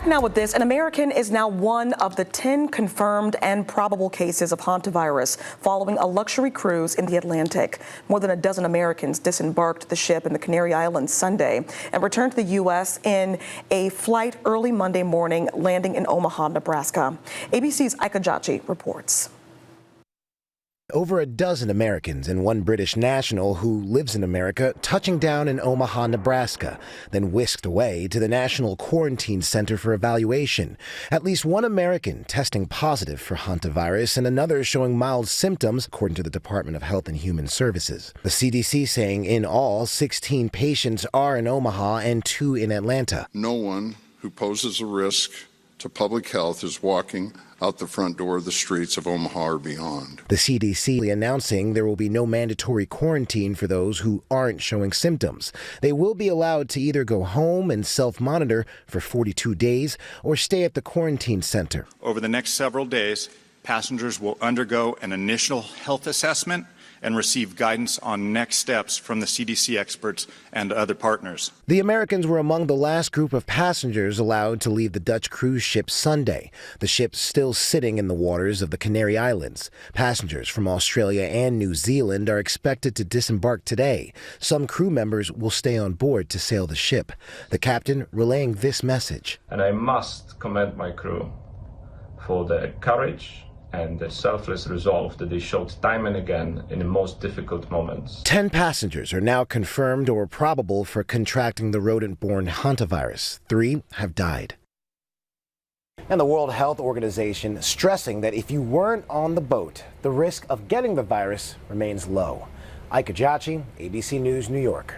Back now with this, an American is now one of the 10 confirmed and probable cases of hantavirus following a luxury cruise in the Atlantic. More than a dozen Americans disembarked the ship in the Canary Islands Sunday and returned to the U.S. in a flight early Monday morning, landing in Omaha, Nebraska. ABC's Ika Jachi reports. Over a dozen Americans and one British national who lives in America touching down in Omaha, Nebraska, then whisked away to the National Quarantine Center for evaluation. At least one American testing positive for hantavirus and another showing mild symptoms, according to the Department of Health and Human Services. The CDC saying in all, 16 patients are in Omaha and 2 in Atlanta. No one who poses a risk to public health is walking out the front door of the streets of Omaha or beyond. The CDC announcing there will be no mandatory quarantine for those who aren't showing symptoms. They will be allowed to either go home and self-monitor for 42 days or stay at the quarantine center. Over the next several days, passengers will undergo an initial health assessment and receive guidance on next steps from the CDC experts and other partners. The Americans were among the last group of passengers allowed to leave the Dutch cruise ship Sunday. The ship's still sitting in the waters of the Canary Islands. Passengers from Australia and New Zealand are expected to disembark today. Some crew members will stay on board to sail the ship. The captain relaying this message. And I must commend my crew for their courage and the selfless resolve that they showed time and again in the most difficult moments. 10 passengers are now confirmed or probable for contracting the rodent-borne hantavirus. 3 have died. And the World Health Organization stressing that if you weren't on the boat, the risk of getting the virus remains low. Ika Jachi, ABC News, New York.